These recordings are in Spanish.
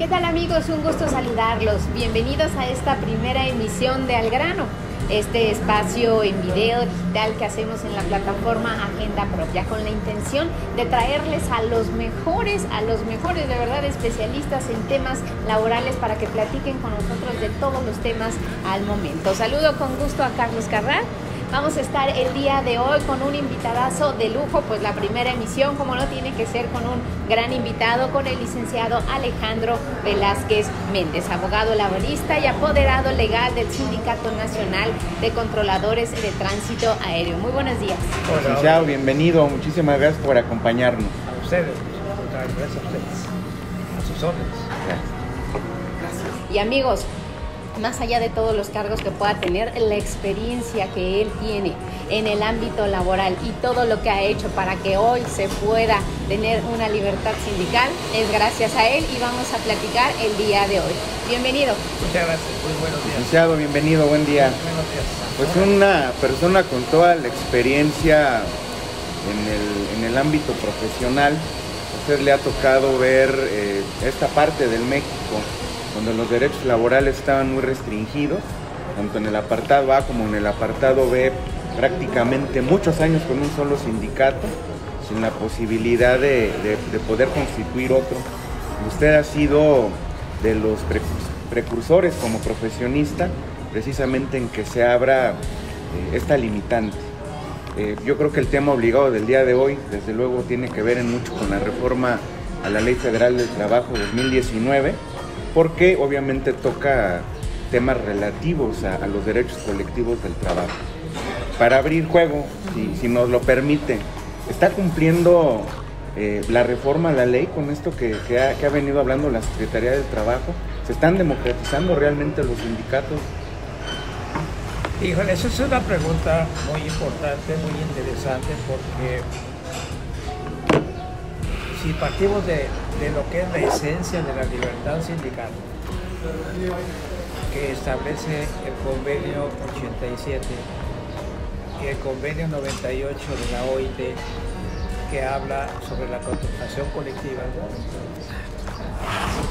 ¿Qué tal, amigos? Un gusto saludarlos. Bienvenidos a esta primera emisión de Al Grano, este espacio en video digital que hacemos en la plataforma Agenda Propia, con la intención de traerles a los mejores de verdad especialistas en temas laborales para que platiquen con nosotros de todos los temas al momento. Saludo con gusto a Carlos Carral. Vamos a estar el día de hoy con un invitadazo de lujo, pues la primera emisión, como no tiene que ser, con un gran invitado, con el licenciado Alejandro Velázquez Méndez, abogado laborista y apoderado legal del Sindicato Nacional de Controladores de Tránsito Aéreo. Muy buenos días. Hola, licenciado, bienvenido. Muchísimas gracias por acompañarnos. A ustedes, gracias a ustedes. A sus órdenes. Gracias. Y amigos, más allá de todos los cargos que pueda tener, la experiencia que él tiene en el ámbito laboral y todo lo que ha hecho para que hoy se pueda tener una libertad sindical, es gracias a él, y vamos a platicar el día de hoy. Bienvenido. Muchas gracias, muy buenos días. Licenciado, bienvenido, buen día. Buenos días. Pues una persona con toda la experiencia en el ámbito profesional. A usted le ha tocado ver esta parte del México donde los derechos laborales estaban muy restringidos, tanto en el apartado A como en el apartado B, prácticamente muchos años con un solo sindicato, sin la posibilidad de poder constituir otro. Usted ha sido de los precursores como profesionista, precisamente en que se abra esta limitante. Yo creo que el tema obligado del día de hoy, desde luego, tiene que ver en mucho con la reforma a la Ley Federal del Trabajo 2019, porque obviamente toca temas relativos a los derechos colectivos del trabajo. Para abrir juego, si nos lo permite, ¿está cumpliendo la reforma a la ley con esto que ha venido hablando la Secretaría del Trabajo? ¿Se están democratizando realmente los sindicatos? Híjole, esa es una pregunta muy importante, muy interesante, porque si partimos de lo que es la esencia de la libertad sindical, que establece el convenio 87 y el convenio 98 de la OIT, que habla sobre la contratación colectiva,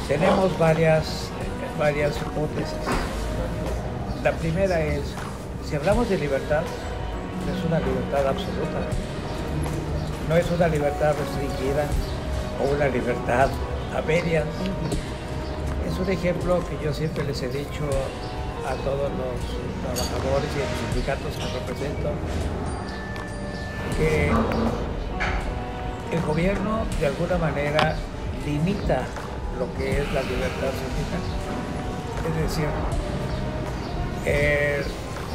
tenemos varias hipótesis. La primera es, si hablamos de libertad, no es una libertad absoluta, no es una libertad restringida o una libertad a medias. Es un ejemplo que yo siempre les he dicho a todos los trabajadores y a los sindicatos que represento, que el gobierno de alguna manera limita lo que es la libertad sindical. Es decir,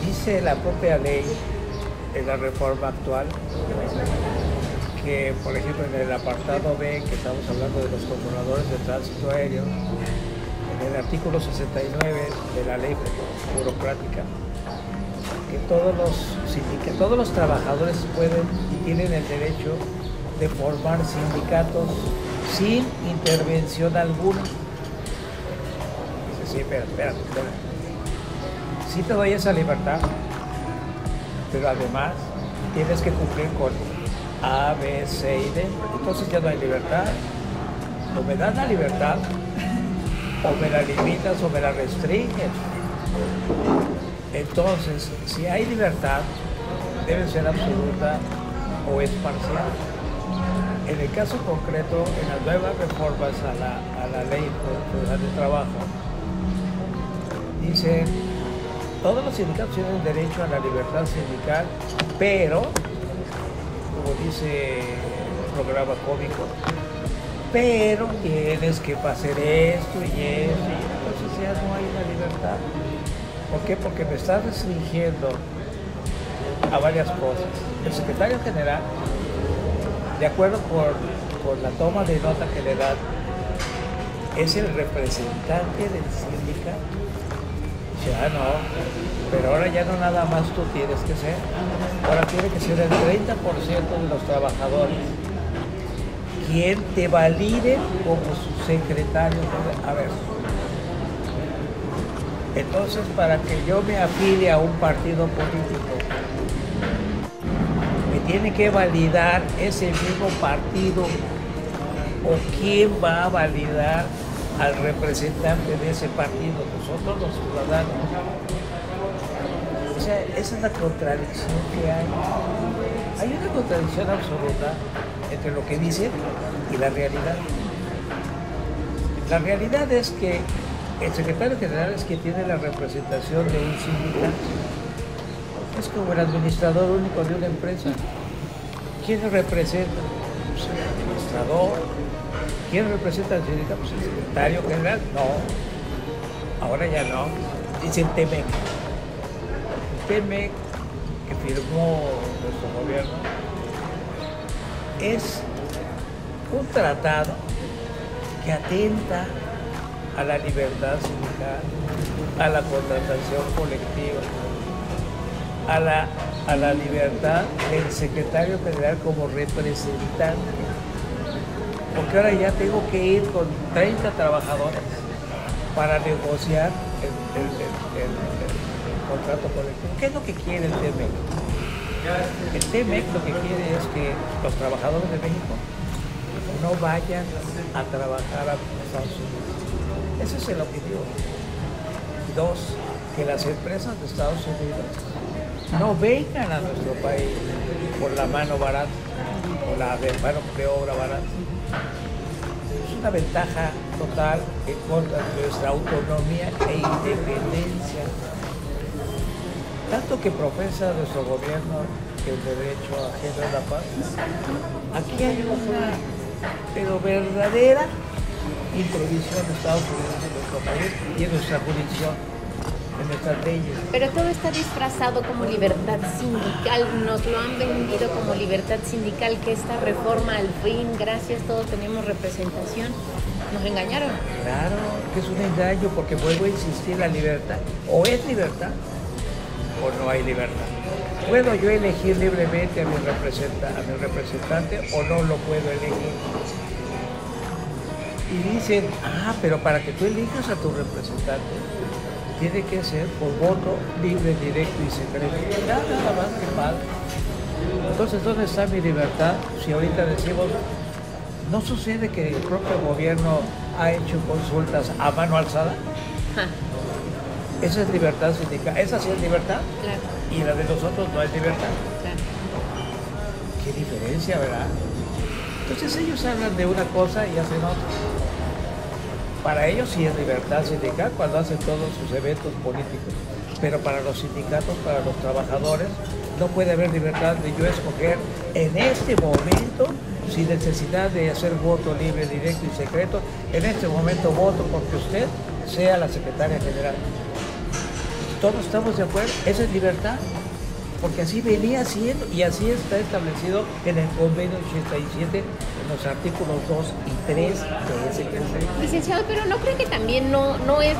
dice la propia ley en la reforma actual que, por ejemplo, en el apartado B, que estamos hablando de los controladores de tránsito aéreo, en el artículo 69 de la ley burocrática, que todos los trabajadores pueden y tienen el derecho de formar sindicatos sin intervención alguna. Dice, sí, espera. Sí te doy esa libertad, pero además tienes que cumplir con A, B, C y D. Entonces ya no hay libertad. O me das la libertad, o me la limitas, o me la restringes. Entonces, si hay libertad, debe ser absoluta o es parcial. En el caso concreto, en las nuevas reformas a la Ley Federal de Trabajo, dice, todos los sindicatos tienen derecho a la libertad sindical, pero, como dice el programa cómico, pero tienes que hacer esto y esto, y entonces ya no hay una libertad. ¿Por qué? Porque me estás restringiendo a varias cosas. El secretario general, de acuerdo con la toma de nota que le dan, es el representante del sindicato. Dice, no, pero ahora ya no nada más tú tienes que ser, ahora tiene que ser el 30% de los trabajadores quien te valide como su secretario. A ver, entonces para que yo me afilie a un partido político, me tiene que validar ese mismo partido, o quién va a validar al representante de ese partido, nosotros los ciudadanos. O sea, esa es la contradicción que hay. Hay una contradicción absoluta entre lo que dicen y la realidad. La realidad es que el secretario general es quien tiene la representación de un sindicato. Es como el administrador único de una empresa. ¿Quién lo representa? Pues el administrador. ¿Quién representa al sindicato? Pues el secretario general. No, ahora ya no. Dice el TEMEC. El TEMEC que firmó nuestro gobierno es un tratado que atenta a la libertad sindical, a la contratación colectiva, a la libertad del secretario general como representante. Porque ahora ya tengo que ir con 30 trabajadores para negociar el contrato colectivo. ¿Qué es lo que quiere el TEMEC? El TEMEC lo que quiere es que los trabajadores de México no vayan a trabajar a Estados Unidos. Ese es el objetivo. Dos, que las empresas de Estados Unidos no vengan a nuestro país por la mano barata, por la mano de obra barata. Es una ventaja total en contra de nuestra autonomía e independencia. Tanto que profesa nuestro gobierno el derecho a generar la paz, aquí hay una pero verdadera intromisión de Estados Unidos en nuestro país y en nuestra jurisdicción, en nuestras leyes. Pero todo está disfrazado como libertad sindical, nos lo han vendido como libertad sindical, que esta reforma al fin, gracias, todos tenemos representación, nos engañaron. Claro, que es un engaño, porque vuelvo a insistir, la libertad, o es libertad, o no hay libertad. ¿Puedo yo elegir libremente a mi representante o no lo puedo elegir? Y dicen, pero para que tú elijas a tu representante, tiene que ser por voto libre, directo y secreto. Nada más que padre. Entonces, ¿dónde está mi libertad? Si ahorita decimos, ¿no sucede que el propio gobierno ha hecho consultas a mano alzada? Esa es libertad sindical. ¿Esa sí es libertad? Claro. Y la de nosotros no es libertad. Claro. Qué diferencia, ¿verdad? Entonces ellos hablan de una cosa y hacen otra. Para ellos sí es libertad sindical cuando hacen todos sus eventos políticos. Pero para los sindicatos, para los trabajadores, no puede haber libertad de yo escoger en este momento, sin necesidad de hacer voto libre, directo y secreto, en este momento voto porque usted sea la secretaria general. Todos estamos de acuerdo, esa es libertad, porque así venía siendo y así está establecido en el convenio 87, en los artículos 2 y 3 de ese convenio. Licenciado, pero ¿no cree que también no es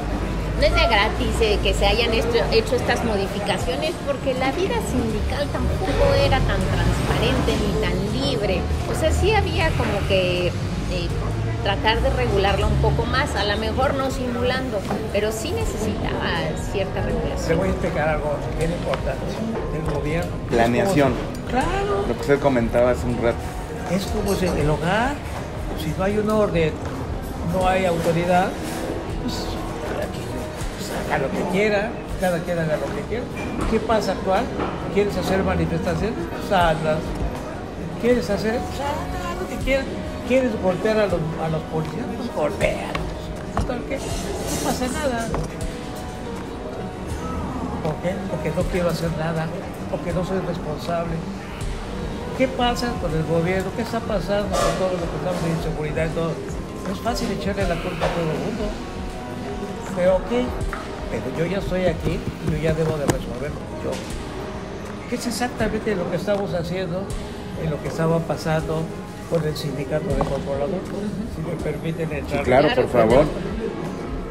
de gratis que se hayan hecho estas modificaciones? Porque la vida sindical tampoco era tan transparente ni tan libre. O sea, sí había como que tratar de regularla un poco más, a lo mejor no simulando, pero sí necesitaba cierta regulación. Le voy a explicar algo bien importante del gobierno. Planeación. Claro. Lo que usted comentaba hace un rato. Es como si el hogar, si no hay un orden, no hay autoridad, pues haga lo que quiera, cada quien haga lo que quiera. ¿Qué pasa actual? ¿Quieres hacer manifestaciones? Pues hazlas. ¿Quieres hacer? Pues haz lo que quieras. ¿Quieres golpear a los policías? Pues golpéalos. ¿Qué? No pasa nada. ¿Por qué? Porque no quiero hacer nada, porque no soy responsable. ¿Qué pasa con el gobierno? ¿Qué está pasando con todo lo que estamos en inseguridad y todo? No es fácil echarle la culpa a todo el mundo. Pero pero yo ya estoy aquí y yo ya debo de resolverlo yo. ¿Qué es exactamente lo que estamos haciendo en lo que estaba pasando con el sindicato de controladores? Si me permiten entrar. Sí, claro, por favor.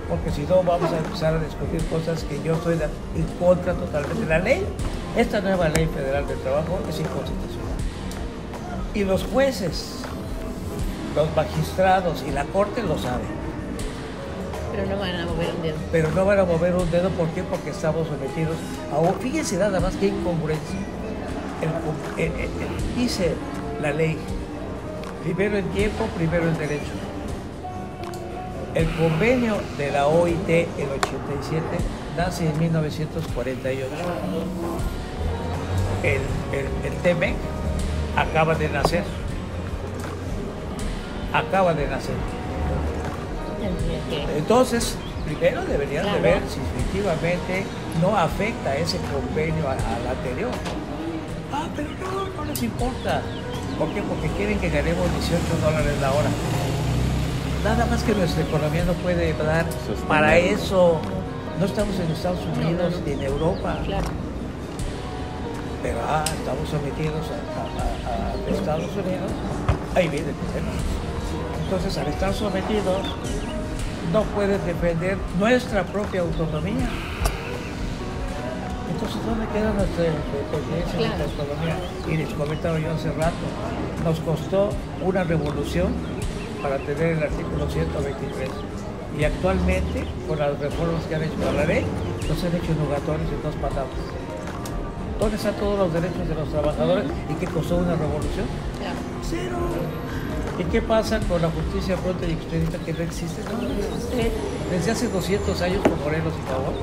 Porque si no vamos a empezar a discutir cosas que yo estoy en contra totalmente. La ley, esta nueva ley federal del trabajo es inconstitucional. Y los jueces, los magistrados y la corte lo saben. Pero no van a mover un dedo. Pero no van a mover un dedo, ¿por qué? Porque estamos sometidos a... Fíjense nada más que incongruencia. Dice la ley, primero en tiempo, primero en derecho. El convenio de la OIT, el 87, nace en 1948. El TEMEC acaba de nacer. Entonces, primero deberían de ver si efectivamente no afecta ese convenio al anterior. Pero no les importa. ¿Por qué? Porque quieren que ganemos $18 la hora. Nada más que nuestra economía no puede dar para eso. No estamos en Estados Unidos ni en Europa. Claro. Pero estamos sometidos a Estados Unidos. Ahí viene el problema. Entonces, al estar sometidos, no pueden defender nuestra propia autonomía. Entonces, ¿dónde queda nuestra independencia, nuestra autonomía? Y les comentaba yo hace rato, nos costó una revolución para tener el artículo 123. Y actualmente, con las reformas que han hecho a la ley, los han hecho nugatorios en 2 patadas. ¿Dónde están todos los derechos de los trabajadores y qué costó una revolución? Cero. ¿Y qué pasa con la justicia pronta y expedita que no existe? No existe. Desde hace 200 años con Morelos y Pavón.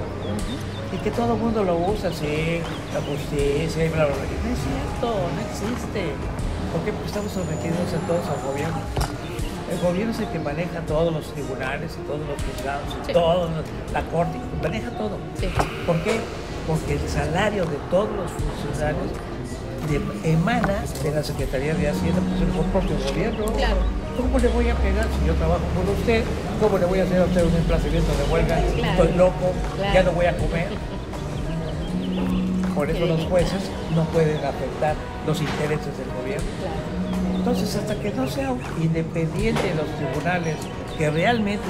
Y que todo el mundo lo usa, sí, la justicia y bla, bla, bla. No es cierto, no existe. ¿Por qué? Porque estamos sometidos a todos al gobierno. El gobierno es el que maneja todos los tribunales y todos los juzgados, y toda la corte, maneja todo. Sí. ¿Por qué? Porque el salario de todos los funcionarios emana de la Secretaría de Hacienda, pues el propio gobierno. Claro. ¿Cómo le voy a pegar si yo trabajo con usted? ¿Cómo le voy a hacer a usted un emplazamiento de huelga? Claro. Estoy loco, ya no voy a comer. Por eso los jueces no pueden afectar los intereses del gobierno. Claro. Entonces, hasta que no sea independiente de los tribunales, que realmente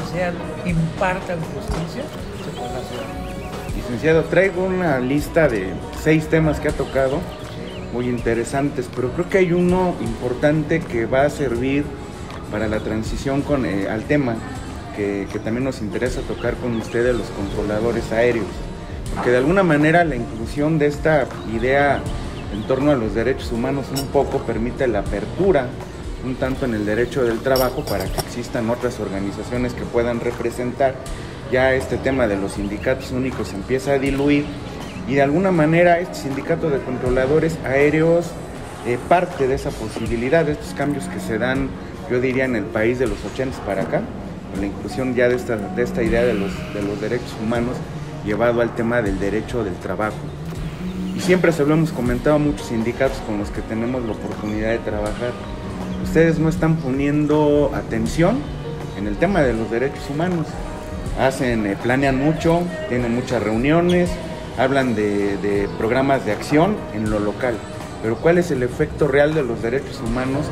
impartan justicia, se podrá hacer. Licenciado, traigo una lista de 6 temas que ha tocado, muy interesantes, pero creo que hay uno importante que va a servir para la transición al tema que también nos interesa tocar con ustedes, los controladores aéreos, porque de alguna manera la inclusión de esta idea en torno a los derechos humanos un poco permite la apertura un tanto en el derecho del trabajo para que existan otras organizaciones que puedan representar. Ya este tema de los sindicatos únicos se empieza a diluir y de alguna manera este sindicato de controladores aéreos parte de esa posibilidad, de estos cambios que se dan, yo diría, en el país de los 80s para acá, con la inclusión ya de esta idea de los derechos humanos llevado al tema del derecho del trabajo. Y siempre se lo hemos comentado a muchos sindicatos con los que tenemos la oportunidad de trabajar. Ustedes no están poniendo atención en el tema de los derechos humanos. Planean mucho, tienen muchas reuniones, hablan de programas de acción en lo local. Pero ¿cuál es el efecto real de los derechos humanos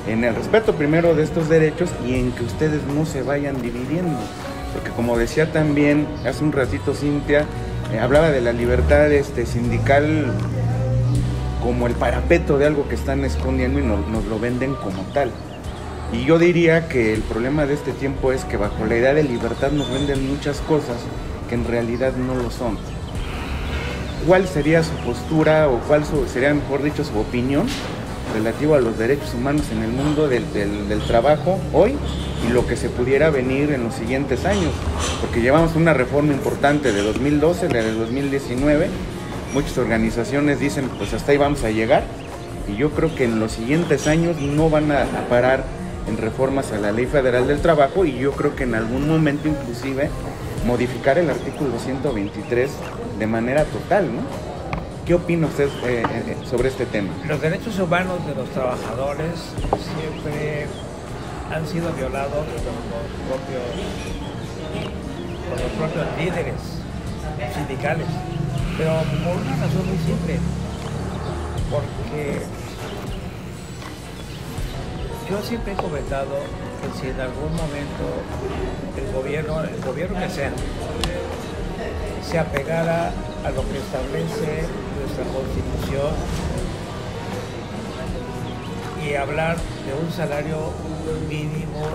en el respeto primero de estos derechos y en que ustedes no se vayan dividiendo? Porque como decía también hace un ratito Cintia, hablaba de la libertad sindical como el parapeto de algo que están escondiendo y nos lo venden como tal. Y yo diría que el problema de este tiempo es que bajo la idea de libertad nos venden muchas cosas que en realidad no lo son. ¿Cuál sería su postura o cuál sería, mejor dicho, su opinión relativo a los derechos humanos en el mundo del trabajo hoy y lo que se pudiera venir en los siguientes años? Porque llevamos una reforma importante de 2012, de 2019, muchas organizaciones dicen pues hasta ahí vamos a llegar y yo creo que en los siguientes años no van a parar en reformas a la Ley Federal del Trabajo y yo creo que en algún momento inclusive modificar el artículo 123 de manera total, ¿no? ¿Qué opina usted sobre este tema? Los derechos humanos de los trabajadores siempre han sido violados por los propios líderes sindicales, pero por una razón muy simple, porque yo siempre he comentado que si en algún momento el gobierno que sea, se apegara a lo que establece nuestra Constitución y hablar de un salario mínimo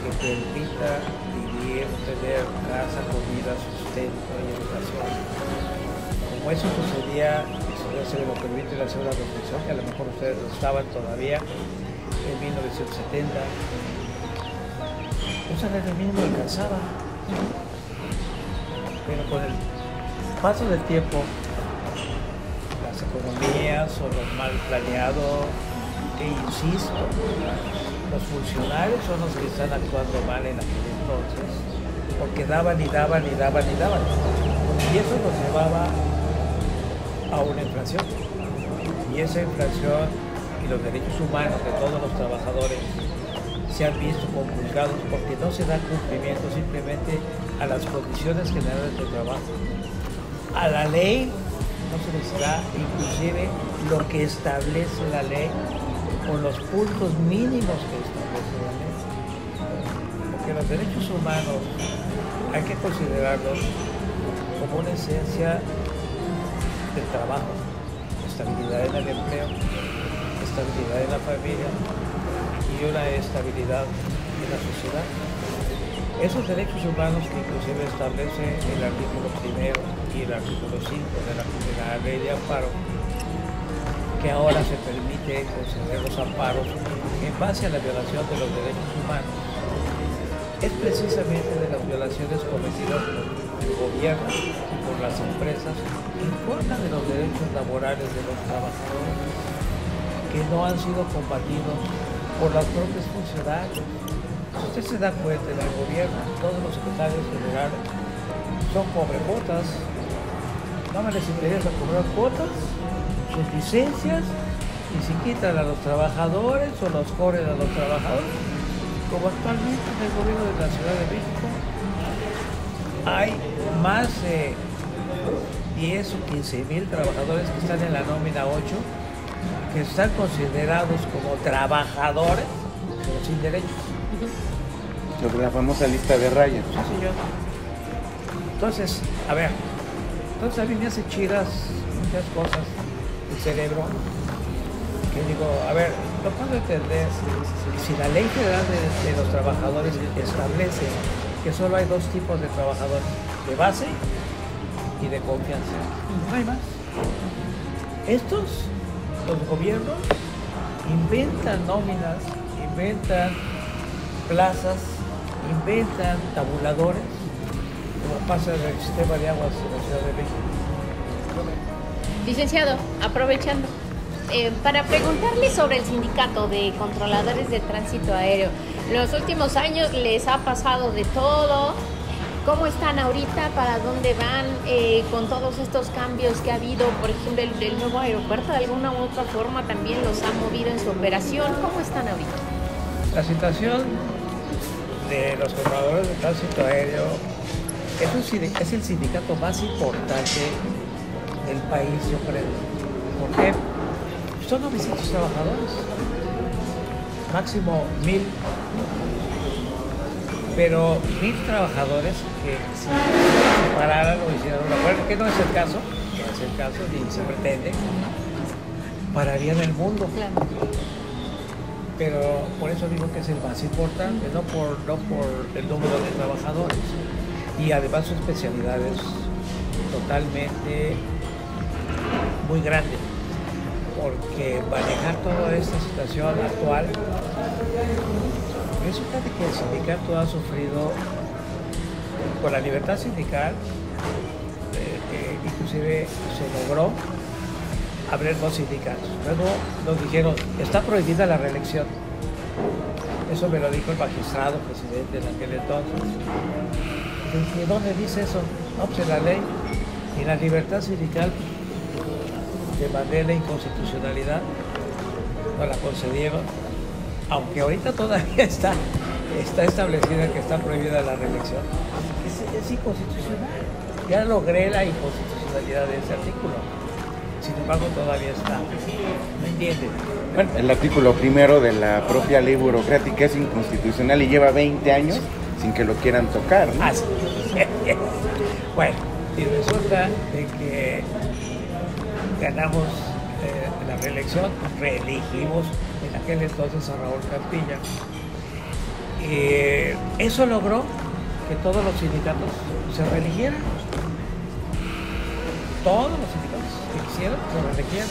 que permita vivir, tener casa, comida, sustento y educación. Como eso sucedía, si se me permite la segunda reflexión, que a lo mejor ustedes estaban todavía en 1970, un salario mínimo alcanzaba. Pero con el paso del tiempo, las economías o lo mal planeado, e insisto, los funcionarios son los que están actuando mal en aquel entonces, porque daban y daban y daban y daban. Y eso nos llevaba a una inflación. Y esa inflación y los derechos humanos de todos los trabajadores se han visto conculcados porque no se da cumplimiento simplemente a las condiciones generales de trabajo. A la ley no se les da inclusive lo que establece la ley con los puntos mínimos que establece la ley. Porque los derechos humanos hay que considerarlos como una esencia del trabajo, estabilidad en el empleo, estabilidad en la familia y una estabilidad en la sociedad. Esos derechos humanos que inclusive establece el artículo 1 y el artículo 5 de la ley de amparo, que ahora se permite conceder los amparos en base a la violación de los derechos humanos, es precisamente de las violaciones cometidas por el gobierno y por las empresas en contra de los derechos laborales de los trabajadores que no han sido combatidos por los propios funcionarios. Si usted se da cuenta, en el gobierno todos los secretarios generales son cobrecuotas, nada más les interesa cobrar cuotas, sus licencias, y si quitan a los trabajadores o los corren a los trabajadores, como actualmente en el gobierno de la Ciudad de México hay más de 10 o 15 mil trabajadores que están en la nómina 8, que están considerados como trabajadores, pero sin derechos. La famosa lista de rayas. Sí, señor. Entonces, a ver, a mí me hace chidas muchas cosas el cerebro, que digo, a ver, no puedo entender si la ley federal de los trabajadores establece que solo hay dos tipos de trabajadores, de base y de confianza. No hay más. Los gobiernos inventan nóminas, inventan plazas, inventan tabuladores, como pasa en el sistema de aguas de la Ciudad de México. Licenciado, aprovechando, para preguntarle sobre el sindicato de controladores de tránsito aéreo, los últimos años les ha pasado de todo. ¿Cómo están ahorita? ¿Para dónde van con todos estos cambios que ha habido? Por ejemplo, el nuevo aeropuerto de alguna u otra forma también los ha movido en su operación. ¿Cómo están ahorita? La situación de los controladores de tránsito aéreo es el sindicato más importante del país, yo creo. ¿Por qué? Son 900 trabajadores, máximo 1000. Pero 1000 trabajadores que si se separaran o hicieran una huelga, que no es el caso, ni se pretende, pararían el mundo. Claro. Pero por eso digo que es el más importante, no por el número de trabajadores. Y además su especialidad es totalmente muy grande, porque manejar toda esta situación actual, resulta de que el sindicato ha sufrido con la libertad sindical, inclusive se logró abrir dos sindicatos. Luego nos dijeron, está prohibida la reelección. Eso me lo dijo el magistrado presidente en aquel entonces. ¿Y dónde dice eso? No, pues en la ley. Y la libertad sindical demandé la inconstitucionalidad, no la concedieron. Aunque ahorita todavía está establecida que está prohibida la reelección. Es inconstitucional. Ya logré la inconstitucionalidad de ese artículo. Sin embargo, todavía está. ¿Me entienden? Bueno, el artículo 1 de la propia ley burocrática es inconstitucional y lleva 20 años sin que lo quieran tocar, ¿no? Ah, sí. Bueno, y resulta de que ganamos la reelección, reelegimos en aquel entonces a Raúl Campilla. Eso logró que todos los sindicatos se reeligieran. Todos los sindicatos que quisieran se reelegieran.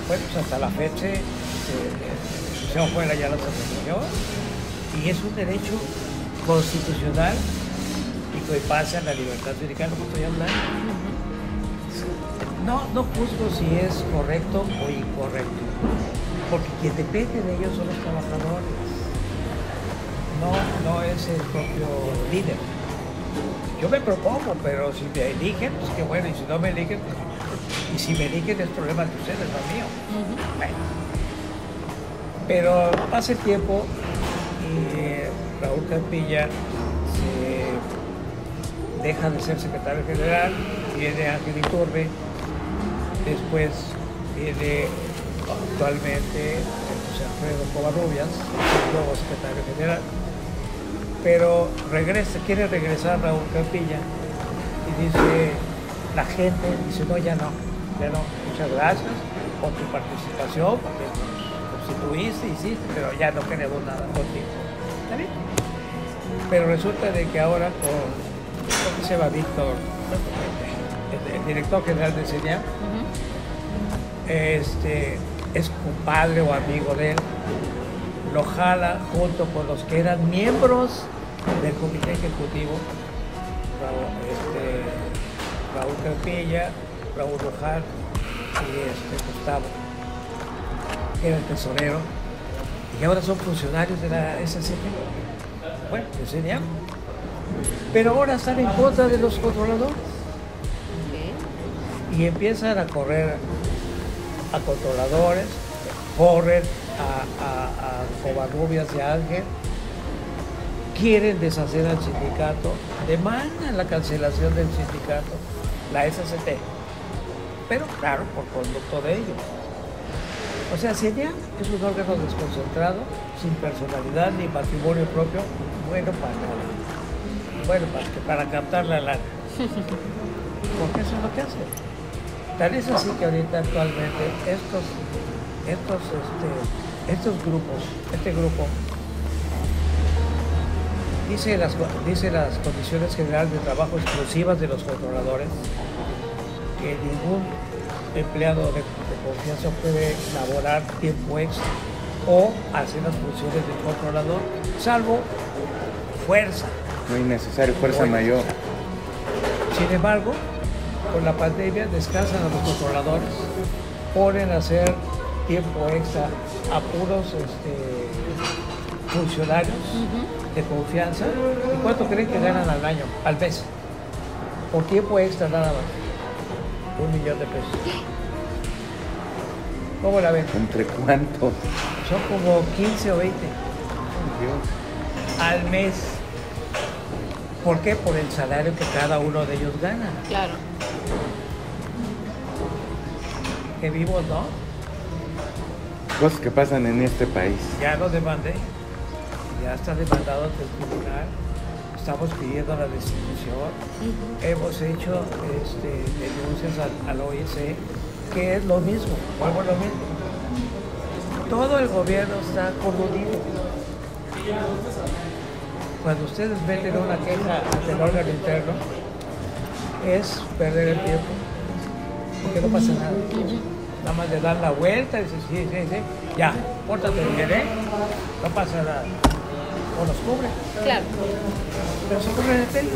Bueno, pues hasta la fecha, se fuera ya no se religió. Y es un derecho constitucional y que pasa en la libertad sindical, como estoy hablando. No juzgo si es correcto o incorrecto, porque quien depende de ellos son los trabajadores, no es el propio líder. Yo me propongo, pero si me eligen, pues qué bueno, y si no me eligen, pues, y si me eligen es problema de ustedes, no mío. Bueno. Pero pasa el tiempo y Raúl Campilla deja de ser secretario general, viene Ángel Iturbe, después viene actualmente José Alfredo Covarrubias, nuevo secretario general, pero quiere regresar Raúl Campilla y dice, la gente dice, no, ya no, muchas gracias por tu participación, porque nos constituiste, hiciste, pero ya no queremos nada contigo. ¿Está bien? Pero resulta de que ahora creo que se llama Víctor, el director general de CENIAM, es compadre o amigo de él, lo jala junto con los que eran miembros del comité ejecutivo, Raúl Campilla, Raúl Rojar y Gustavo, que era el tesorero, y ahora son funcionarios de la SCP, bueno, de CENIAM, pero ahora están en contra de los controladores y empiezan a correr a controladores, corren a Covarrubias y a Ángel, quieren deshacer al sindicato, demandan la cancelación del sindicato, la SCT, pero claro, por conducto de ellos. O sea, CENIAM es un órgano desconcentrado, sin personalidad ni patrimonio propio, bueno para nada. Bueno, para captar la lana. Porque eso es lo que hace. Tal es así que ahorita actualmente estos grupos, este grupo, dice las condiciones generales de trabajo exclusivas de los controladores, que ningún empleado de confianza puede laborar tiempo extra o hacer las funciones del controlador, salvo fuerza. Muy necesario, fuerza mayor. Sin embargo, con la pandemia descansan a los controladores, ponen a hacer tiempo extra a puros funcionarios de confianza. ¿Y cuánto creen que ganan al año, al mes? Por tiempo extra nada más. 1 millón de pesos. ¿Cómo la ven? ¿Entre cuántos? Son como 15 o 20 al mes. ¿Por qué? Por el salario que cada uno de ellos gana. Claro. Que vivos, ¿no? Cosas que pasan en este país. Ya lo demandé. Ya está demandado ante el tribunal. Estamos pidiendo la destitución. Hemos hecho denuncias al OIC, que es lo mismo, vuelvo a lo mismo. Todo el gobierno está coludido. Cuando ustedes meten una queja ante el órgano interno, es perder el tiempo, porque no pasa nada. Nada más le dan la vuelta y dicen, sí, ya, pórtate bien, no pasa nada. O los cubre. Claro. Pero se cubre el pelo.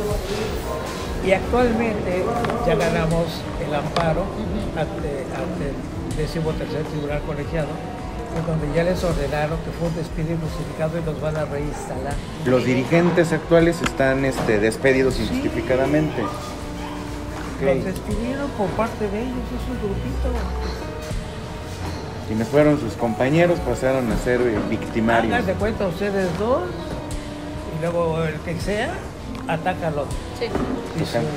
Y actualmente ya ganamos el amparo ante el 13º Tribunal Colegiado, en donde ya les ordenaron que fue un despido injustificado y los van a reinstalar. Los dirigentes actuales están despedidos injustificadamente. Los despidieron por parte de ellos, es un grupito. Quienes fueron sus compañeros pasaron a ser victimarios. Hagan de cuenta ustedes dos, y luego el que sea, ataca al otro. Sí.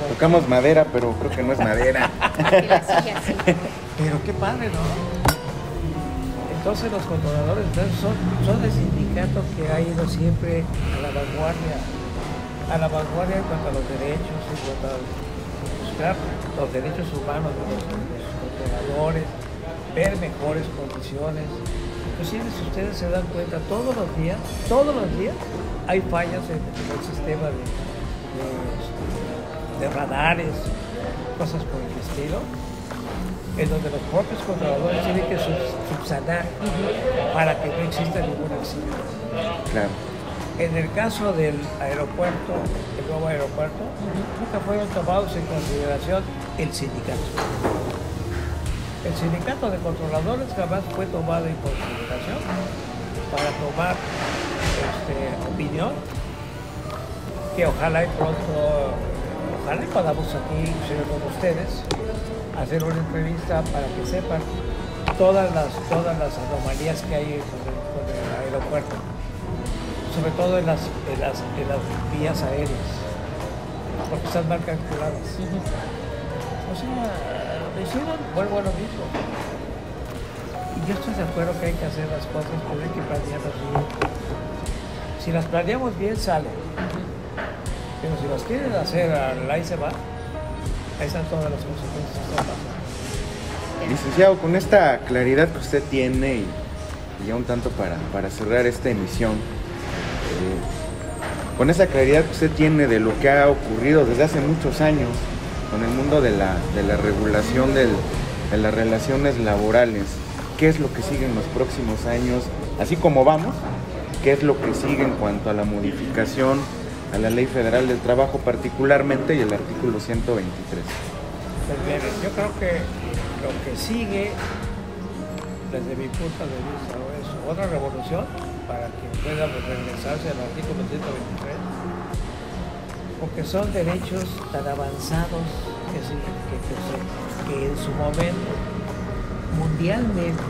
Tocamos madera, pero creo que no es madera. Y la sigue así. Pero qué padre, ¿no? Entonces los controladores son el sindicato que ha ido siempre a la vanguardia en cuanto a los derechos, en cuanto a buscar los derechos humanos de los controladores, ver mejores condiciones. Inclusive si ustedes se dan cuenta, todos los días hay fallas en el sistema de radares, cosas por el estilo, en donde los propios controladores tienen que subsanar para que no exista ningún accidente. Claro. En el caso del aeropuerto, el nuevo aeropuerto, nunca fueron tomados en consideración el sindicato. El sindicato de controladores jamás fue tomado en consideración para tomar opinión, que ojalá y pronto, ojalá y podamos aquí, con ustedes, hacer una entrevista para que sepan todas las anomalías que hay con el aeropuerto, sobre todo en las vías aéreas, porque están mal calculadas. O sea, hicieron, vuelvo a lo mismo. Y yo estoy de acuerdo que hay que hacer las cosas, pero hay que planearlas bien. Si las planeamos bien, sale. Pero si las quieren hacer ahí se va, ahí están todas las consecuencias que están pasando. Licenciado, con esta claridad que usted tiene y ya un tanto para cerrar esta emisión, con esa claridad que usted tiene de lo que ha ocurrido desde hace muchos años con el mundo de la regulación de las relaciones laborales, ¿qué es lo que sigue en los próximos años? Así como vamos, ¿qué es lo que sigue en cuanto a la modificación a la Ley Federal del Trabajo particularmente y el artículo 123? Pues bien, yo creo que lo que sigue, desde mi punto de vista, es otra revolución para que pueda regresarse al artículo 123, porque son derechos tan avanzados que en su momento, mundialmente,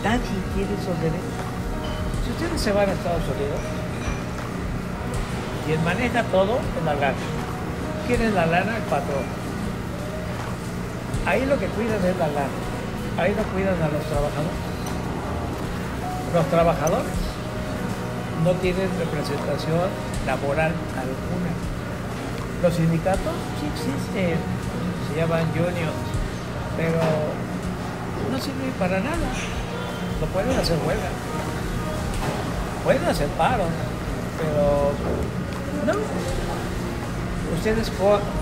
nadie tiene esos derechos. Si ustedes se van a Estados Unidos, quien maneja todo es la lana. ¿Quién es la lana? El patrón. Ahí lo que cuidan es la lana. Ahí no cuidan a los trabajadores. Los trabajadores no tienen representación laboral alguna. Los sindicatos sí existen, se llaman unions, pero no sirven para nada. No pueden hacer huelga, pueden hacer paro, pero no. Ustedes,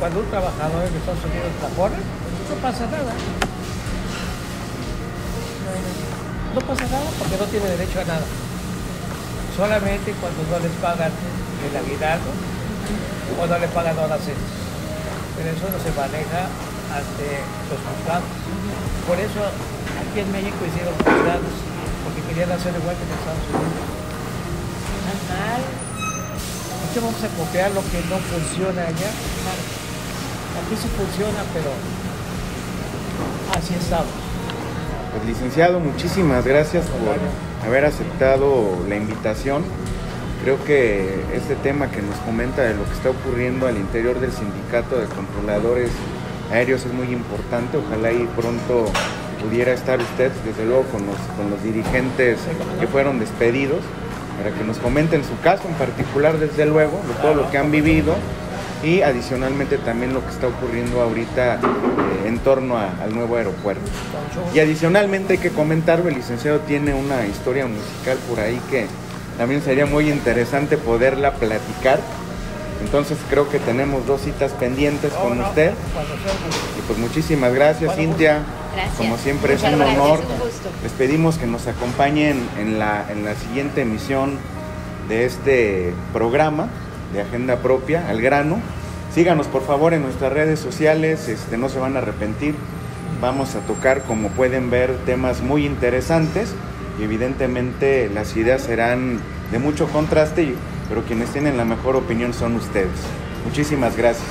cuando un trabajador en Estados Unidos la pone, no pasa nada. No pasa nada porque no tiene derecho a nada. Solamente cuando no les pagan el aguinaldo o no le pagan horas extras. Pero eso no se maneja ante los juzgados. Por eso aquí en México hicieron juzgados, porque querían hacer igual que en Estados Unidos. Mal. ¿Por qué vamos a copiar lo que no funciona allá? Aquí sí funciona, pero así estamos. Pues licenciado, muchísimas gracias por haber aceptado la invitación. Creo que este tema que nos comenta de lo que está ocurriendo al interior del Sindicato de Controladores Aéreos es muy importante. Ojalá y pronto pudiera estar usted, desde luego, con los dirigentes que fueron despedidos, para que nos comenten su caso en particular, desde luego, todo lo que han vivido y adicionalmente también lo que está ocurriendo ahorita en torno al nuevo aeropuerto. Y adicionalmente hay que comentarlo, el licenciado tiene una historia musical por ahí que también sería muy interesante poderla platicar. Entonces creo que tenemos 2 citas pendientes con usted. Y pues muchísimas gracias, Cintia. Gracias. Como siempre Muchas es un gracias, honor. un gusto. Les pedimos que nos acompañen en la siguiente emisión de este programa de Agenda Propia, Al Grano. Síganos por favor en nuestras redes sociales, no se van a arrepentir. Vamos a tocar, como pueden ver, temas muy interesantes y evidentemente las ideas serán de mucho contraste, pero quienes tienen la mejor opinión son ustedes. Muchísimas gracias.